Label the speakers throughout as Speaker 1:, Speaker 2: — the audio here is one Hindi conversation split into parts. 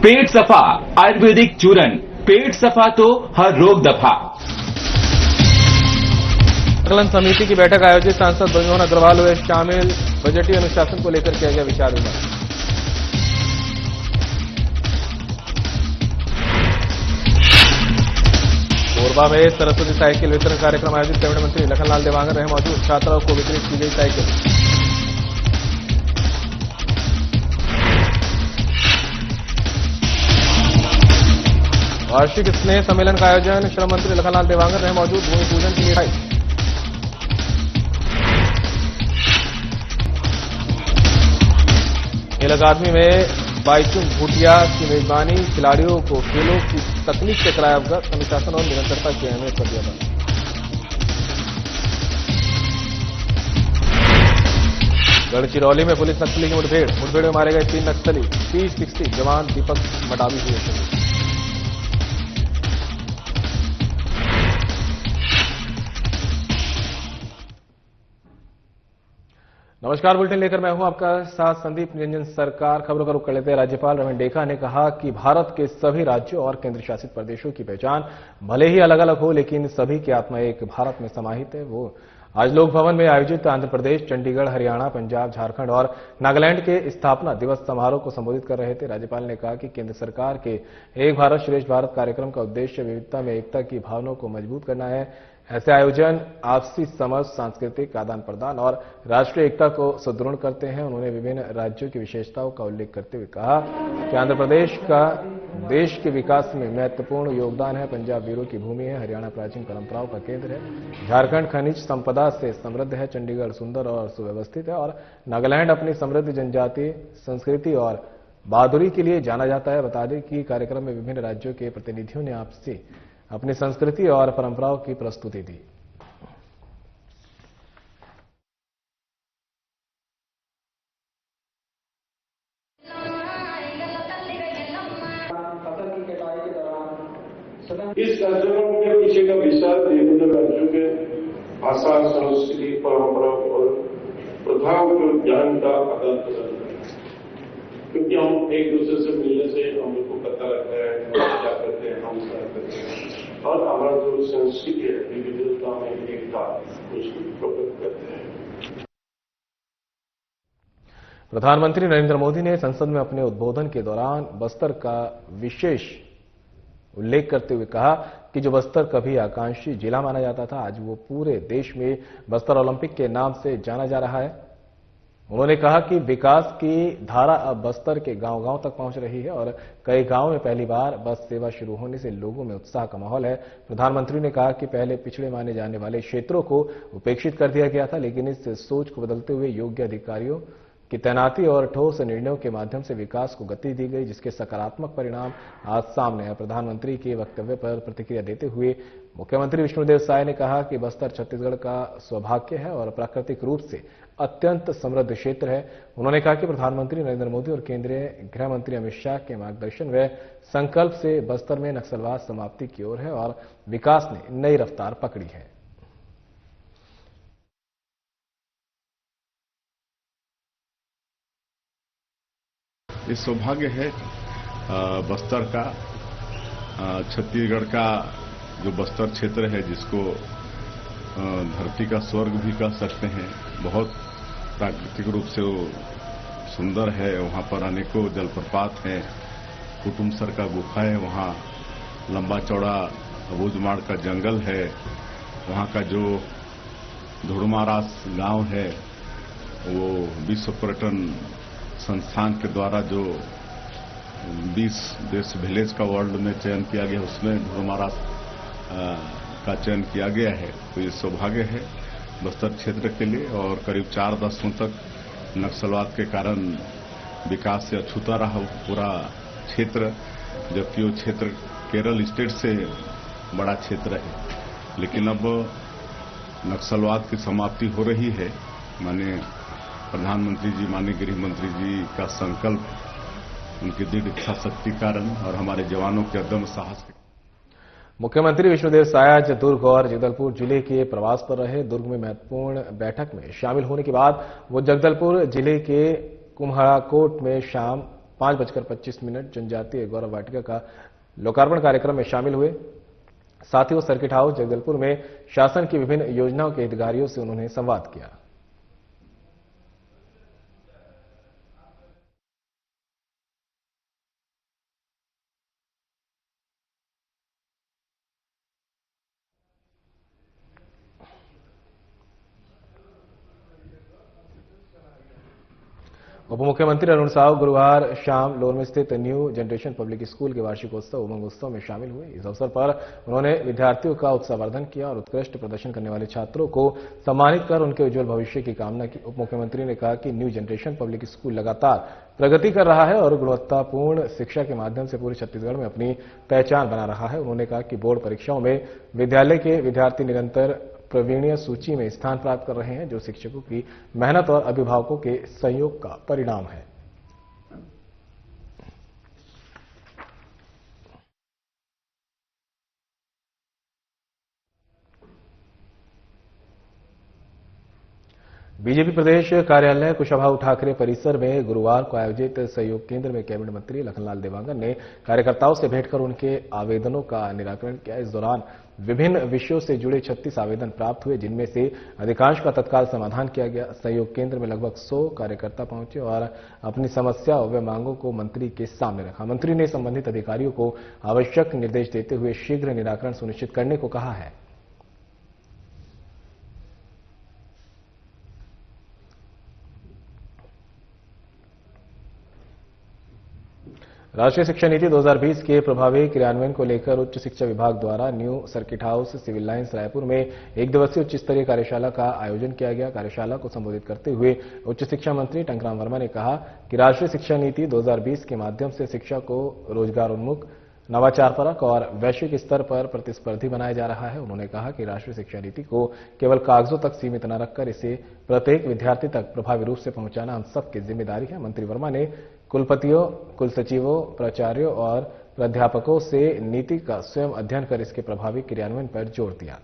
Speaker 1: पेट सफा आयुर्वेदिक चूरन, पेट सफा तो हर रोग दफा।
Speaker 2: आकलन समिति की बैठक आयोजित, सांसद ब्रजमोहन अग्रवाल हुए शामिल। बजटीय अनुशासन को लेकर किया गया विचार विमर्श। कोरबा में सरस्वती साइकिल वितरण कार्यक्रम आयोजित, कैबिनेट मंत्री लखनलाल देवांगन रहे मौजूद। छात्राओं को वितरित की गई साइकिल। वार्षिक स्नेह सम्मेलन का आयोजन, श्रम मंत्री लखनलाल देवांगन रहे मौजूद। भूमि पूजन की मिठाई। खेल अकादमी में बाईचुंग भूटिया की मेजबानी, खिलाड़ियों को खेलों की तकनीक से कराया अवगत। अनुशासन और निरंतरता की अहमियत पर दिया बल। गढ़चिरौली में पुलिस नक्सली की मुठभेड़ में मारे गए 3 नक्सली। P60 जवान दीपक मडावी हुए शहीद। नमस्कार, बुलेटिन लेकर मैं हूं आपका साथ संदीप निरंजन सरकार। खबरों का रुख कर लेते हैं। राज्यपाल रमन डेका ने कहा कि भारत के सभी राज्यों और केंद्र शासित प्रदेशों की पहचान भले ही अलग अलग हो, लेकिन सभी की आत्मा एक भारत में समाहित है। वो आज लोक भवन में आयोजित आंध्र प्रदेश, चंडीगढ़, हरियाणा, पंजाब, झारखंड और नागालैंड के स्थापना दिवस समारोह को संबोधित कर रहे थे। राज्यपाल ने कहा कि केंद्र सरकार के एक भारत श्रेष्ठ भारत कार्यक्रम का उद्देश्य विविधता में एकता की भावना को मजबूत करना है। ऐसे आयोजन आपसी समझ, सांस्कृतिक आदान प्रदान और राष्ट्रीय एकता को सुदृढ़ करते हैं। उन्होंने विभिन्न राज्यों की विशेषताओं का उल्लेख करते हुए कहा कि आंध्र प्रदेश का देश के विकास में महत्वपूर्ण योगदान है। पंजाब वीरों की भूमि है, हरियाणा प्राचीन परंपराओं का केंद्र है, झारखंड खनिज संपदा से समृद्ध है, चंडीगढ़ सुंदर और सुव्यवस्थित है और नागालैंड अपनी समृद्ध जनजातीय संस्कृति और बहादुरी के लिए जाना जाता है। बता दें कि कार्यक्रम में विभिन्न राज्यों के प्रतिनिधियों ने आपसी अपनी संस्कृति और परंपराओं की प्रस्तुति दी।
Speaker 3: इस कार्यक्रम के पीछे का विचार विभिन्न राज्यों के भाषा, संस्कृति, परंपरा और प्रथाओं के ज्ञान का आदान प्रदान है, क्योंकि हम एक दूसरे से मिलने से हम लोग को पता लगता है हम क्या करते हैं, हम क्या करते हैं और हमारा जो संस्कृति है विविधता में एकता उसको प्रकट करते हैं।
Speaker 2: प्रधानमंत्री नरेंद्र मोदी ने संसद में अपने उद्बोधन के दौरान बस्तर का विशेष उल्लेख करते हुए कहा कि जो बस्तर कभी आकांक्षी जिला माना जाता था, आज वो पूरे देश में बस्तर ओलंपिक के नाम से जाना जा रहा है। उन्होंने कहा कि विकास की धारा अब बस्तर के गांव-गांव तक पहुंच रही है और कई गांव में पहली बार बस सेवा शुरू होने से लोगों में उत्साह का माहौल है। प्रधानमंत्री ने कहा कि पहले पिछड़े माने जाने वाले क्षेत्रों को उपेक्षित कर दिया गया था, लेकिन इस सोच को बदलते हुए योग्य अधिकारियों की तैनाती और ठोस निर्णयों के माध्यम से विकास को गति दी गई, जिसके सकारात्मक परिणाम आज सामने है। प्रधानमंत्री के वक्तव्य पर प्रतिक्रिया देते हुए मुख्यमंत्री विष्णुदेव साय ने कहा कि बस्तर छत्तीसगढ़ का सौभाग्य है और प्राकृतिक रूप से अत्यंत समृद्ध क्षेत्र है। उन्होंने कहा कि प्रधानमंत्री नरेंद्र मोदी और केंद्रीय गृह मंत्री अमित शाह के मार्गदर्शन व संकल्प से बस्तर में नक्सलवाद समाप्ति की ओर है और विकास ने नई रफ्तार पकड़ी है।
Speaker 4: ये सौभाग्य है बस्तर का, छत्तीसगढ़ का जो बस्तर क्षेत्र है, जिसको धरती का स्वर्ग भी कह सकते हैं। बहुत प्राकृतिक रूप से वो सुंदर है। वहाँ पर अनेकों जलप्रपात हैं, कुटुमसर का गुफा है, वहाँ लंबा चौड़ा अबूझमाड़ का जंगल है, वहाँ का जो धुड़मारास गांव है वो विश्व पर्यटन संस्थान के द्वारा जो 20 बेस्ट विलेज का वर्ल्ड में चयन किया गया, उसमें धुड़मारास का चयन किया गया है। तो ये सौभाग्य है बस्तर क्षेत्र के लिए। और करीब 4 दशकों तक नक्सलवाद के कारण विकास से अछूता रहा पूरा क्षेत्र, जबकि वो क्षेत्र केरल स्टेट से बड़ा क्षेत्र है। लेकिन अब नक्सलवाद की समाप्ति हो रही है। माननीय प्रधानमंत्री जी, माननीय गृह मंत्री जी का संकल्प, उनकी दृढ़ इच्छा शक्ति कारण और हमारे जवानों के अदम्य साहस के।
Speaker 2: मुख्यमंत्री विष्णुदेव साय आज दुर्ग और जगदलपुर जिले के प्रवास पर रहे। दुर्ग में महत्वपूर्ण बैठक में शामिल होने के बाद वो जगदलपुर जिले के कुम्हड़ाकोट में शाम 5:25 जनजातीय गौरव वाटिका का लोकार्पण कार्यक्रम में शामिल हुए। साथ ही वो सर्किट हाउस जगदलपुर में शासन की विभिन्न योजनाओं के हितग्राहियों से उन्होंने संवाद किया। उप मुख्यमंत्री अरुण साव गुरुवार शाम लोर में स्थित न्यू जनरेशन पब्लिक स्कूल के वार्षिकोत्सव उमंग उत्सव में शामिल हुए। इस अवसर पर उन्होंने विद्यार्थियों का उत्साहवर्धन किया और उत्कृष्ट प्रदर्शन करने वाले छात्रों को सम्मानित कर उनके उज्जवल भविष्य की कामना की। उप मुख्यमंत्री ने कहा कि न्यू जनरेशन पब्लिक स्कूल लगातार प्रगति कर रहा है और गुणवत्तापूर्ण शिक्षा के माध्यम से पूरे छत्तीसगढ़ में अपनी पहचान बना रहा है। उन्होंने कहा कि बोर्ड परीक्षाओं में विद्यालय के विद्यार्थी निरंतर प्रवीणीय सूची में स्थान प्राप्त कर रहे हैं, जो शिक्षकों की मेहनत और अभिभावकों के सहयोग का परिणाम है। बीजेपी प्रदेश कार्यालय कुशाभाऊ ठाकरे परिसर में गुरुवार को आयोजित सहयोग केंद्र में कैबिनेट मंत्री लखनलाल देवांगन ने कार्यकर्ताओं से भेंट कर उनके आवेदनों का निराकरण किया। इस दौरान विभिन्न विषयों से जुड़े 36 आवेदन प्राप्त हुए, जिनमें से अधिकांश का तत्काल समाधान किया गया। सहयोग केंद्र में लगभग 100 कार्यकर्ता पहुंचे और अपनी समस्याओं व मांगों को मंत्री के सामने रखा। मंत्री ने संबंधित अधिकारियों को आवश्यक निर्देश देते हुए शीघ्र निराकरण सुनिश्चित करने को कहा है। राष्ट्रीय शिक्षा नीति 2020 के प्रभावी क्रियान्वयन को लेकर उच्च शिक्षा विभाग द्वारा new circuit house civil lines Raipur में एक दिवसीय उच्च स्तरीय कार्यशाला का आयोजन किया गया। कार्यशाला को संबोधित करते हुए उच्च शिक्षा मंत्री टंकराम वर्मा ने कहा कि राष्ट्रीय शिक्षा नीति 2020 के माध्यम से शिक्षा को रोजगारोन्मुख, नवाचारपरक और वैश्विक स्तर पर प्रतिस्पर्धी बनाया जा रहा है। उन्होंने कहा कि राष्ट्रीय शिक्षा नीति को केवल कागजों तक सीमित न रखकर इसे प्रत्येक विद्यार्थी तक प्रभावी रूप से पहुंचाना हम सबकी जिम्मेदारी है। मंत्री वर्मा ने कुलपतियों, कुलसचिवों, प्राचार्यों और प्राध्यापकों से नीति का स्वयं अध्ययन कर इसके प्रभावी क्रियान्वयन पर जोर दिया।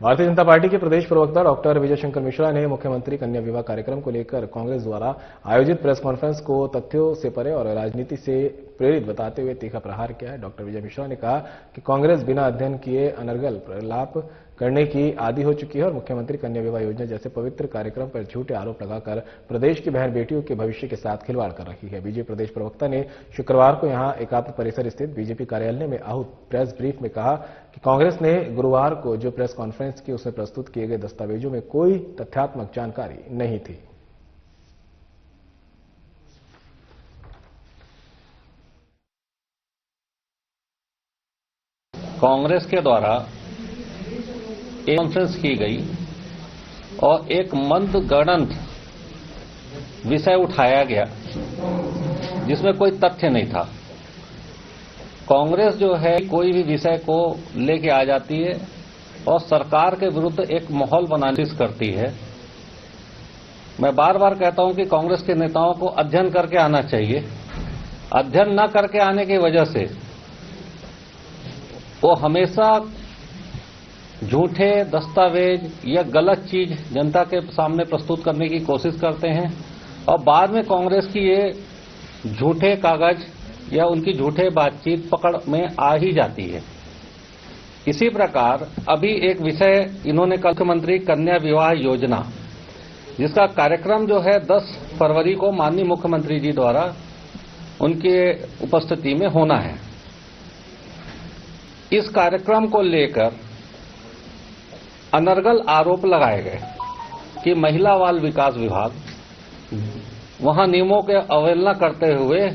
Speaker 2: भारतीय जनता पार्टी के प्रदेश प्रवक्ता डॉक्टर विजय शंकर मिश्रा ने मुख्यमंत्री कन्या विवाह कार्यक्रम को लेकर कांग्रेस द्वारा आयोजित प्रेस कॉन्फ्रेंस को तथ्यों से परे और राजनीति से प्रेरित बताते हुए तीखा प्रहार किया है। डॉक्टर विजय मिश्रा ने कहा कि कांग्रेस बिना अध्ययन किए अनर्गल प्रलाप करने की आदी हो चुकी है और मुख्यमंत्री कन्या विवाह योजना जैसे पवित्र कार्यक्रम पर झूठे आरोप लगाकर प्रदेश की बहन बेटियों के भविष्य के साथ खिलवाड़ कर रही है। बीजेपी प्रदेश प्रवक्ता ने शुक्रवार को यहां एकात्म परिसर स्थित बीजेपी कार्यालय में आहूत प्रेस ब्रीफ में कहा कि कांग्रेस ने गुरुवार को जो प्रेस कॉन्फ्रेंस की उसमें प्रस्तुत किए गए दस्तावेजों में कोई तथ्यात्मक जानकारी नहीं थी।
Speaker 5: कांग्रेस के द्वारा एक कॉन्फ्रेंस की गई और एक मंदगणंत विषय उठाया गया जिसमें कोई तथ्य नहीं था। कांग्रेस जो है कोई भी विषय को लेके आ जाती है और सरकार के विरुद्ध एक माहौल बनाने की कोशिश करती है। मैं बार बार कहता हूं कि कांग्रेस के नेताओं को अध्ययन करके आना चाहिए। अध्ययन न करके आने की वजह से वो हमेशा झूठे दस्तावेज या गलत चीज जनता के सामने प्रस्तुत करने की कोशिश करते हैं और बाद में कांग्रेस की ये झूठे कागज या उनकी झूठे बातचीत पकड़ में आ ही जाती है। इसी प्रकार अभी एक विषय इन्होंने कल मुख्यमंत्री कन्या विवाह योजना, जिसका कार्यक्रम जो है 10 फरवरी को माननीय मुख्यमंत्री जी द्वारा उनके उपस्थिति में होना है। इस कार्यक्रम को लेकर अनर्गल आरोप लगाए गए कि महिला बाल विकास विभाग वहां नियमों के अवहेलना करते हुए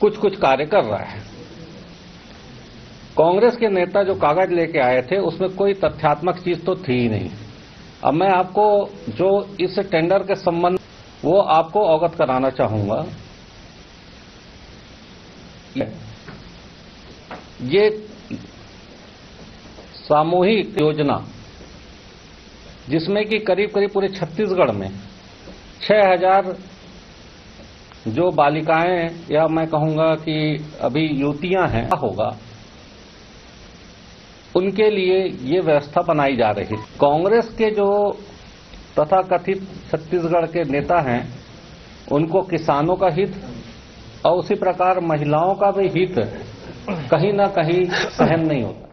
Speaker 5: कुछ कार्य कर रहा है। कांग्रेस के नेता जो कागज लेके आए थे उसमें कोई तथ्यात्मक चीज तो थी ही नहीं। अब मैं आपको जो इस टेंडर के संबंध वो आपको अवगत कराना चाहूंगा। ये सामूहिक योजना जिसमें कि करीब पूरे छत्तीसगढ़ में 6000 जो बालिकाएं या मैं कहूंगा कि अभी युवतियां हैं होगा, उनके लिए ये व्यवस्था बनाई जा रही है। कांग्रेस के जो तथाकथित छत्तीसगढ़ के नेता हैं, उनको किसानों का हित और उसी प्रकार महिलाओं का भी हित कहीं ना कहीं सहन नहीं होता।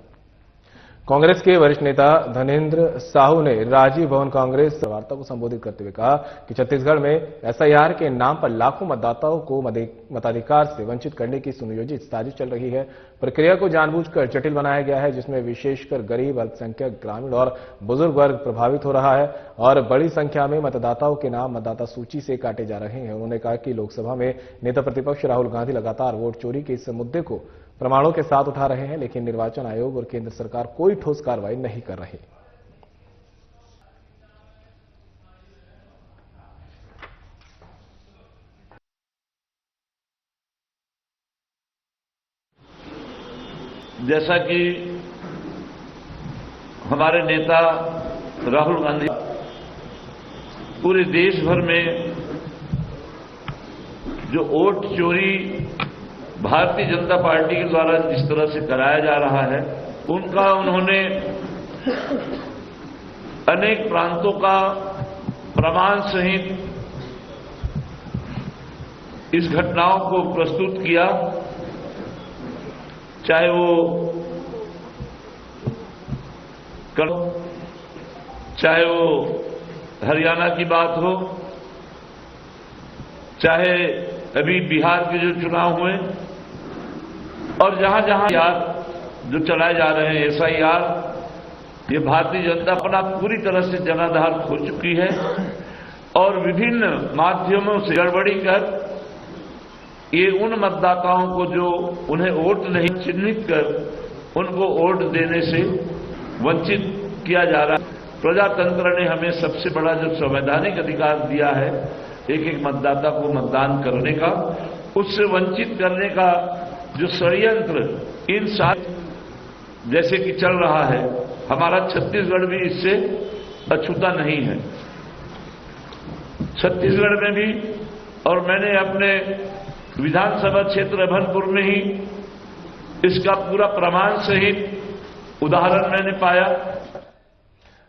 Speaker 2: कांग्रेस के वरिष्ठ नेता धनेंद्र साहू ने राजीव भवन कांग्रेस वार्ता को संबोधित करते हुए कहा कि छत्तीसगढ़ में एसआईआर के नाम पर लाखों मतदाताओं को मताधिकार से वंचित करने की सुनियोजित साजिश चल रही है। प्रक्रिया को जानबूझकर जटिल बनाया गया है, जिसमें विशेषकर गरीब, अल्पसंख्यक, ग्रामीण और बुजुर्ग वर्ग प्रभावित हो रहा है और बड़ी संख्या में मतदाताओं के नाम मतदाता सूची से काटे जा रहे हैं। उन्होंने कहा कि लोकसभा में नेता प्रतिपक्ष राहुल गांधी लगातार वोट चोरी के इस मुद्दे को प्रमाणों के साथ उठा रहे हैं, लेकिन निर्वाचन आयोग और केंद्र सरकार कोई ठोस कार्रवाई नहीं कर रही।
Speaker 6: जैसा कि हमारे नेता राहुल गांधी पूरे देश भर में जो वोट चोरी भारतीय जनता पार्टी के द्वारा जिस तरह से कराया जा रहा है, उनका उन्होंने अनेक प्रांतों का प्रमाण सहित इस घटनाओं को प्रस्तुत किया, चाहे वो हरियाणा की बात हो, चाहे अभी बिहार के जो चुनाव हुए और जहां जहां यार जो चलाए जा रहे हैं एसआईआर, ये भारतीय जनता अपना पूरी तरह से जनाधार खो चुकी है और विभिन्न माध्यमों से गड़बड़ी कर ये उन मतदाताओं को जो उन्हें वोट नहीं चिन्हित कर उनको वोट देने से वंचित किया जा रहा है। प्रजातंत्र ने हमें सबसे बड़ा जो संवैधानिक अधिकार दिया है एक एक मतदाता को मतदान करने का, उससे वंचित करने का जो षड्यंत्र इन साथ जैसे कि चल रहा है, हमारा छत्तीसगढ़ भी इससे अछूता नहीं है। छत्तीसगढ़ में भी, और मैंने अपने विधानसभा क्षेत्र अभनपुर में ही इसका पूरा प्रमाण सहित उदाहरण मैंने पाया।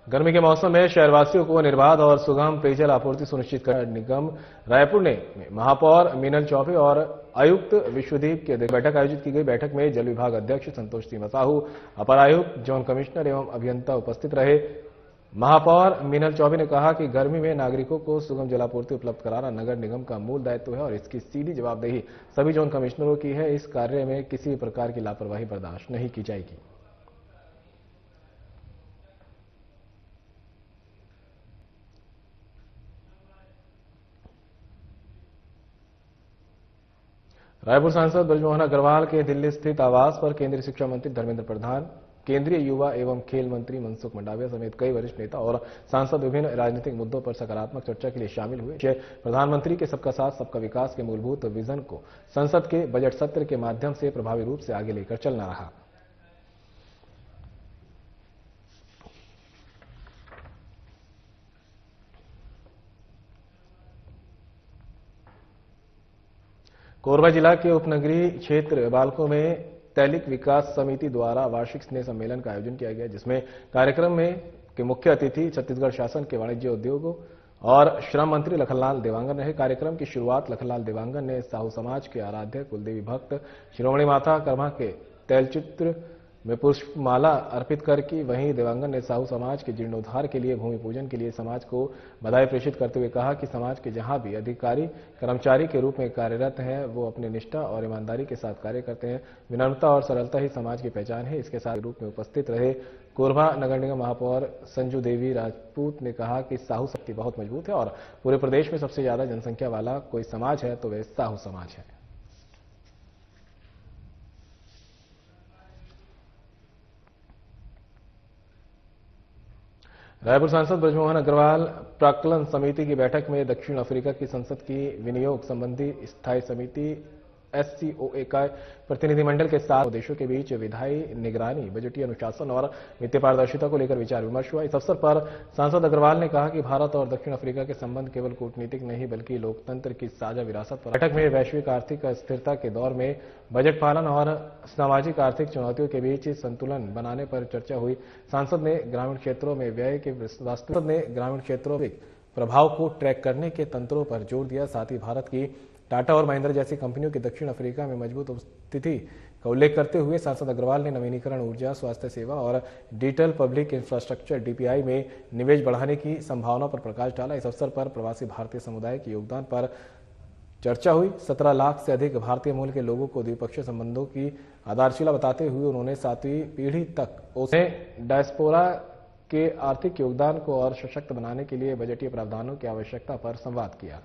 Speaker 2: गर्मी के मौसम में शहरवासियों को निर्बाध और सुगम पेयजल आपूर्ति सुनिश्चित करने निगम रायपुर ने महापौर मीनल चौबे और आयुक्त विश्वदीप की बैठक आयोजित की गई। बैठक में जल विभाग अध्यक्ष संतोष सिंह साहू, अपर आयुक्त, जोन कमिश्नर एवं अभियंता उपस्थित रहे। महापौर मीनल चौबे ने कहा कि गर्मी में नागरिकों को सुगम जलापूर्ति उपलब्ध कराना नगर निगम का मूल दायित्व है और इसकी सीधी जवाबदेही सभी जोन कमिश्नरों की है। इस कार्य में किसी प्रकार की लापरवाही बर्दाश्त नहीं की जाएगी। रायपुर सांसद ब्रजमोहन अग्रवाल के दिल्ली स्थित आवास पर केंद्रीय शिक्षा मंत्री धर्मेंद्र प्रधान, केंद्रीय युवा एवं खेल मंत्री मनसुख मंडाविया समेत कई वरिष्ठ नेता और सांसद विभिन्न राजनीतिक मुद्दों पर सकारात्मक चर्चा के लिए शामिल हुए। प्रधानमंत्री के सबका साथ सबका विकास के मूलभूत विजन को संसद के बजट सत्र के माध्यम से प्रभावी रूप से आगे लेकर चलना रहा। कोरबा जिला के उपनगरीय क्षेत्र बालको में तैलिक विकास समिति द्वारा वार्षिक स्नेह सम्मेलन का आयोजन किया गया, जिसमें कार्यक्रम में के मुख्य अतिथि छत्तीसगढ़ शासन के वाणिज्य उद्योगों और श्रम मंत्री लखनलाल देवांगन रहे। कार्यक्रम की शुरुआत लखनलाल देवांगन ने साहू समाज के आराध्य कुलदेवी भक्त शिरोमणि माता कर्मा के तैलचित्र में पुष्पमाला अर्पित कर की। वहीं देवांगन ने साहू समाज के जीर्णोद्धार के लिए भूमि पूजन के लिए समाज को बधाई प्रेषित करते हुए कहा कि समाज के जहां भी अधिकारी कर्मचारी के रूप में कार्यरत हैं, वो अपने निष्ठा और ईमानदारी के साथ कार्य करते हैं। विनम्रता और सरलता ही समाज की पहचान है। इसके साथ रूप में उपस्थित रहे कोरबा नगर निगम महापौर संजू देवी राजपूत ने कहा कि साहू शक्ति बहुत मजबूत है और पूरे प्रदेश में सबसे ज्यादा जनसंख्या वाला कोई समाज है तो वह साहू समाज है। रायपुर सांसद ब्रजमोहन अग्रवाल प्राक्कलन समिति की बैठक में दक्षिण अफ्रीका की संसद की विनियोग संबंधी स्थायी समिति SCOA का प्रतिनिधिमंडल के साथ देशों के बीच विधायी निगरानी, बजटीय अनुशासन और वित्तीय पारदर्शिता को लेकर विचार विमर्श हुआ। इस अवसर पर सांसद अग्रवाल ने कहा कि भारत और दक्षिण अफ्रीका के संबंध केवल कूटनीतिक नहीं बल्कि लोकतंत्र की साझा विरासत पर। बैठक में वैश्विक आर्थिक अस्थिरता के दौर में बजट पालन और सामाजिक आर्थिक चुनौतियों के बीच संतुलन बनाने पर चर्चा हुई। सांसद ने ग्रामीण क्षेत्रों में व्यय के वास्तविक प्रभाव को ट्रैक करने के तंत्रों पर जोर दिया। साथ ही भारत की टाटा और महिंद्रा जैसी कंपनियों की दक्षिण अफ्रीका में मजबूत उपस्थिति का उल्लेख करते हुए सांसद अग्रवाल ने नवीनीकरण ऊर्जा, स्वास्थ्य सेवा और डिजिटल पब्लिक इंफ्रास्ट्रक्चर DPI में निवेश बढ़ाने की संभावनाओं पर प्रकाश डाला। इस अवसर पर प्रवासी भारतीय समुदाय के योगदान पर चर्चा हुई। 17 लाख से अधिक भारतीय मूल के लोगों को द्विपक्षीय संबंधों की आधारशिला बताते हुए उन्होंने 7वीं पीढ़ी तक डायस्पोरा के आर्थिक योगदान को और सशक्त बनाने के लिए बजटीय प्रावधानों की आवश्यकता पर संवाद किया।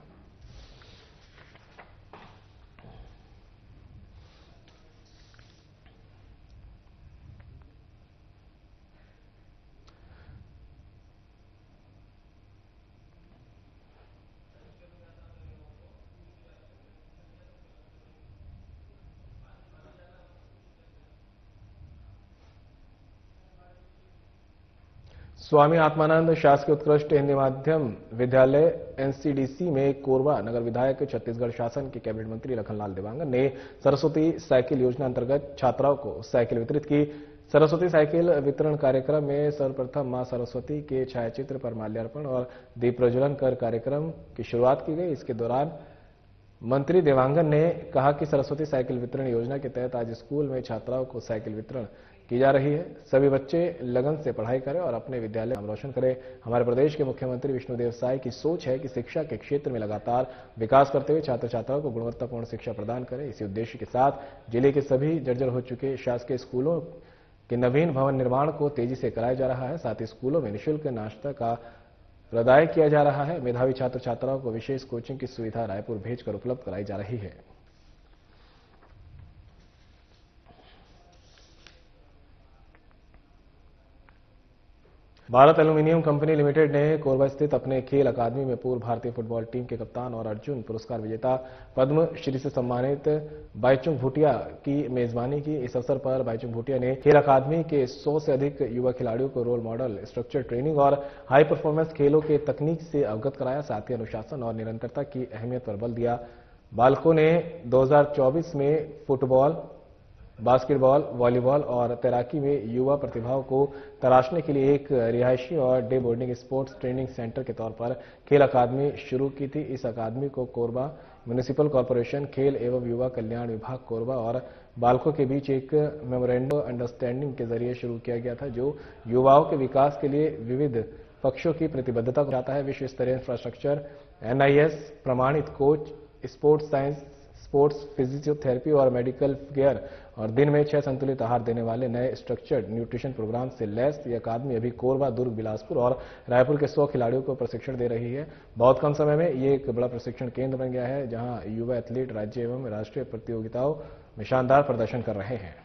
Speaker 2: स्वामी आत्मानंद शासकीय उत्कृष्ट हिंदी माध्यम विद्यालय NCDC में कोरबा नगर विधायक छत्तीसगढ़ शासन के कैबिनेट मंत्री लखनलाल देवांगन ने सरस्वती साइकिल योजना अंतर्गत छात्राओं को साइकिल वितरित की। सरस्वती साइकिल वितरण कार्यक्रम में सर्वप्रथम मां सरस्वती के छायाचित्र पर माल्यार्पण और दीप प्रज्वलन कर कार्यक्रम की शुरुआत की गई। इसके दौरान मंत्री देवांगन ने कहा कि सरस्वती साइकिल वितरण योजना के तहत आज स्कूल में छात्राओं को साइकिल वितरण की जा रही है। सभी बच्चे लगन से पढ़ाई करें और अपने विद्यालय नाम रोशन करें। हमारे प्रदेश के मुख्यमंत्री विष्णुदेव साय की सोच है कि शिक्षा के क्षेत्र में लगातार विकास करते हुए छात्र छात्राओं को गुणवत्तापूर्ण शिक्षा प्रदान करें। इसी उद्देश्य के साथ जिले के सभी जर्जर हो चुके शासकीय स्कूलों के नवीन भवन निर्माण को तेजी से कराया जा रहा है। साथ ही स्कूलों में निःशुल्क नाश्ता का प्रदाय किया जा रहा है। मेधावी छात्र छात्राओं को विशेष कोचिंग की सुविधा रायपुर भेजकर उपलब्ध कराई जा रही है। भारत एल्यूमीनियम कंपनी लिमिटेड ने कोरबा स्थित अपने खेल अकादमी में पूर्व भारतीय फुटबॉल टीम के कप्तान और अर्जुन पुरस्कार विजेता पद्म श्री से सम्मानित बाईचुंग भूटिया की मेजबानी की। इस अवसर पर बाईचुंग भूटिया ने खेल अकादमी के 100 से अधिक युवा खिलाड़ियों को रोल मॉडल, स्ट्रक्चर ट्रेनिंग और हाई परफॉर्मेंस खेलों के तकनीक से अवगत कराया। साथ ही अनुशासन और निरंतरता की अहमियत पर बल दिया। बालकों ने 2024 में फुटबॉल, बास्केटबॉल, वॉलीबॉल और तैराकी में युवा प्रतिभाओं को तराशने के लिए एक रिहायशी और day boarding sports training centre के तौर पर खेल अकादमी शुरू की थी। इस अकादमी को कोरबा म्युनिसिपल कॉर्पोरेशन, खेल एवं युवा कल्याण विभाग कोरबा और बालकों के बीच एक मेमोरेंडम अंडरस्टैंडिंग के जरिए शुरू किया गया था, जो युवाओं के विकास के लिए विविध पक्षों की प्रतिबद्धता को दर्शाता है। विश्व स्तरीय इंफ्रास्ट्रक्चर, NIS प्रमाणित coach, sports science, sports physiotherapy और मेडिकल केयर और दिन में 6 संतुलित आहार देने वाले नए स्ट्रक्चर्ड न्यूट्रिशन प्रोग्राम से लैस ये अकादमी अभी कोरबा, दुर्ग, बिलासपुर और रायपुर के 100 खिलाड़ियों को प्रशिक्षण दे रही है। बहुत कम समय में ये एक बड़ा प्रशिक्षण केंद्र बन गया है, जहां युवा एथलीट राज्य एवं राष्ट्रीय प्रतियोगिताओं में शानदार प्रदर्शन कर रहे हैं।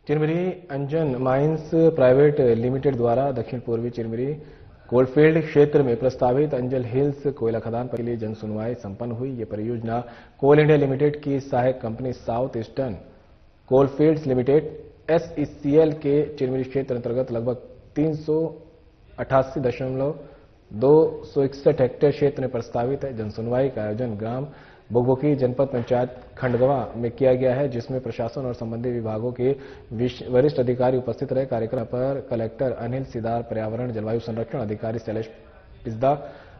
Speaker 2: चिरमिरी अंजन माइंस प्राइवेट लिमिटेड द्वारा दक्षिण पूर्वी चिरमिरी कोलफील्ड क्षेत्र में प्रस्तावित अंजल हिल्स कोयला खदान के लिए जनसुनवाई संपन्न हुई। ये परियोजना कोल इंडिया लिमिटेड की सहायक company south eastern coalfields limited SECL के चिरमिरी क्षेत्र अंतर्गत लगभग 388.261 हेक्टेयर क्षेत्र में प्रस्तावित है। जनसुनवाई का आयोजन ग्राम बुगबुकी जनपद पंचायत खंडगवा में किया गया है, जिसमें प्रशासन और संबंधित विभागों के वरिष्ठ अधिकारी उपस्थित रहे। कार्यक्रम पर कलेक्टर अनिल सिदार, पर्यावरण जलवायु संरक्षण अधिकारी शैलेश पिस्दा,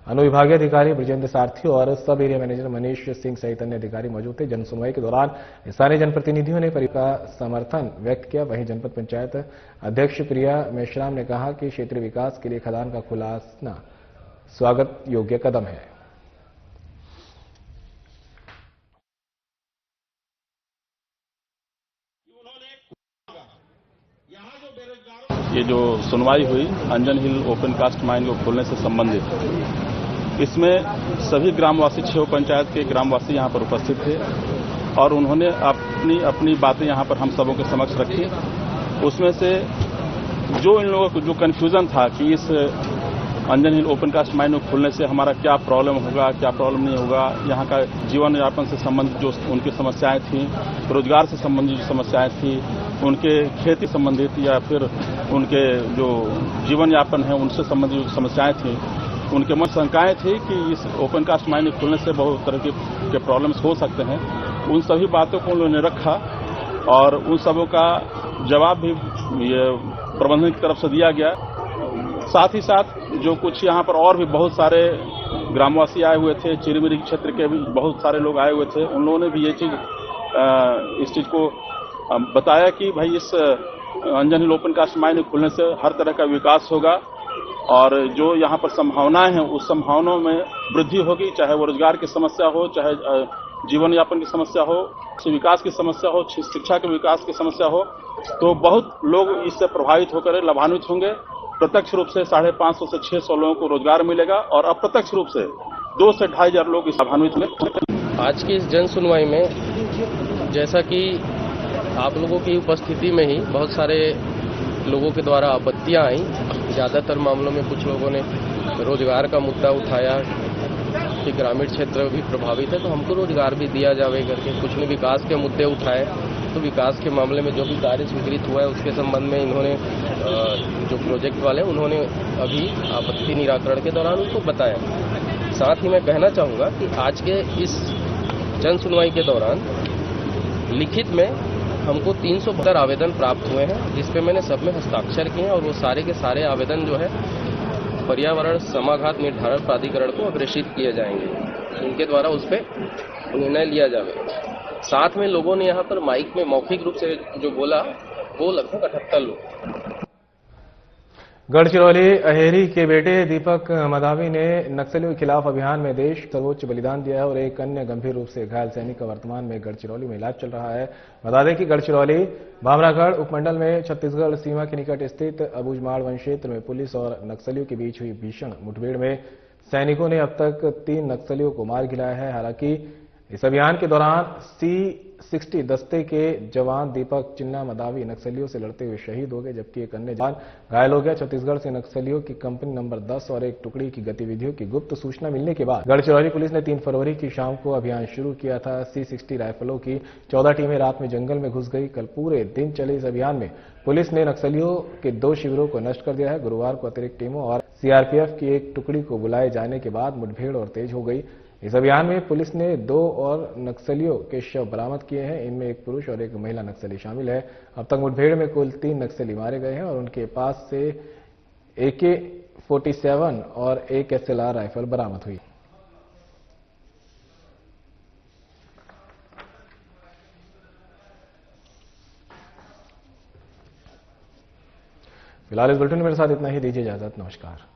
Speaker 2: अनुविभागीय अधिकारी ब्रजेंद्र सारथी और सब एरिया मैनेजर मनीष सिंह सहित अन्य अधिकारी मौजूद थे। जनसुनवाई के दौरान स्थानीय जनप्रतिनिधियों ने परियोजना का समर्थन व्यक्त किया। वहीं जनपद पंचायत अध्यक्ष प्रिया मेश्राम ने कहा कि क्षेत्रीय विकास के लिए खदान का खुलासा स्वागत योग्य कदम है।
Speaker 7: ये जो सुनवाई हुई अंजन हिल ओपन कास्ट माइन को खोलने से संबंधित, इसमें सभी ग्रामवासी 6 पंचायत के ग्रामवासी यहाँ पर उपस्थित थे और उन्होंने अपनी अपनी बातें यहाँ पर हम सबों के समक्ष रखी। उसमें से जो इन लोगों को जो कन्फ्यूजन था कि इस अंजन हिल ओपन कास्ट माइन को खोलने से हमारा क्या प्रॉब्लम होगा, क्या प्रॉब्लम नहीं होगा, यहाँ का जीवन यापन से संबंधित जो उनकी समस्याएं थी, रोजगार से संबंधित जो समस्याएं थी, उनके खेती संबंधित या फिर उनके जो जीवन यापन है उनसे संबंधित जो समस्याएं थी, उनके मन शंकाएं थी कि इस ओपन कास्ट माइन खोलने से बहुत तरह के प्रॉब्लम्स हो सकते हैं। उन सभी बातों को उन्होंने रखा और उन सबों का जवाब भी ये प्रबंधन की तरफ से दिया गया। साथ ही साथ जो कुछ यहाँ पर और भी बहुत सारे ग्रामवासी आए हुए थे, चिरमिरी क्षेत्र के भी बहुत सारे लोग आए हुए थे, उन लोगों ने भी ये चीज इस चीज को बताया कि भाई इस अंजन हिल ओपन कास्ट माइन खुलने से हर तरह का विकास होगा और जो यहाँ पर संभावनाएं हैं उस संभावनाओं में वृद्धि होगी, चाहे वो रोजगार की समस्या हो, चाहे जीवन यापन की समस्या हो, विकास की समस्या हो, शिक्षा के विकास की समस्या हो, तो बहुत लोग इससे प्रभावित होकर लाभान्वित होंगे। प्रत्यक्ष रूप से 550 से 600 लोगों को रोजगार मिलेगा और अप्रत्यक्ष रूप से 2 से 2,500 लोग इस लाभान्वित होंगे।
Speaker 8: आज की इस जन सुनवाई में जैसा कि आप लोगों की उपस्थिति में ही बहुत सारे लोगों के द्वारा आपत्तियां आई, ज्यादातर मामलों में कुछ लोगों ने रोजगार का मुद्दा उठाया कि ग्रामीण क्षेत्र भी प्रभावित है तो हमको रोजगार भी दिया जावे करके, कुछ ने विकास के मुद्दे उठाए तो विकास के मामले में जो भी कार्य स्वीकृत हुआ है उसके संबंध में इन्होंने जो प्रोजेक्ट वाले उन्होंने अभी आपत्ति निराकरण के दौरान उनको बताया। साथ ही मैं कहना चाहूँगा कि आज के इस जन सुनवाई के दौरान लिखित में हमको 372 आवेदन प्राप्त हुए हैं, जिसपे मैंने सब में हस्ताक्षर किए हैं और वो सारे के सारे आवेदन जो है पर्यावरण समाघात निर्धारण प्राधिकरण को अग्रेषित किए जाएंगे, उनके द्वारा उस पर निर्णय लिया जाएगा। साथ में लोगों ने यहाँ पर माइक में मौखिक रूप से जो बोला वो लगभग 78 लोग।
Speaker 2: गढ़चिरौली अहेरी के बेटे दीपक मदावी ने नक्सलियों के खिलाफ अभियान में देश सर्वोच्च बलिदान दिया है और एक अन्य गंभीर रूप से घायल सैनिक का वर्तमान में गढ़चिरौली में इलाज चल रहा है। बता दें कि गढ़चिरौली भामरागढ़ उपमंडल में छत्तीसगढ़ सीमा के निकट स्थित अबूझमाड़ वन क्षेत्र में पुलिस और नक्सलियों के बीच हुई भीषण मुठभेड़ में सैनिकों ने अब तक 3 नक्सलियों को मार गिराया है। हालांकि इस अभियान के दौरान C60 दस्ते के जवान दीपक चिन्ना मदावी नक्सलियों से लड़ते हुए शहीद हो गए, जबकि एक अन्य जवान घायल हो गया। छत्तीसगढ़ से नक्सलियों की कंपनी नंबर 10 और एक टुकड़ी की गतिविधियों की गुप्त सूचना मिलने के बाद गढ़चिरौली पुलिस ने 3 फरवरी की शाम को अभियान शुरू किया था। C60 राइफलों की 14 टीमें रात में जंगल में घुस गई। कल पूरे दिन चले इस अभियान में पुलिस ने नक्सलियों के 2 शिविरों को नष्ट कर दिया है। गुरुवार को अतिरिक्त टीमों और CRPF की एक टुकड़ी को बुलाए जाने के बाद मुठभेड़ और तेज हो गई। इस अभियान में पुलिस ने 2 और नक्सलियों के शव बरामद किए हैं, इनमें एक पुरुष और एक महिला नक्सली शामिल है। अब तक मुठभेड़ में कुल 3 नक्सली मारे गए हैं और उनके पास से AK-47 और एक SLR राइफल बरामद हुई। फिलहाल इस बुलेटिन में मेरे साथ इतना ही, दीजिए इजाजत, नमस्कार।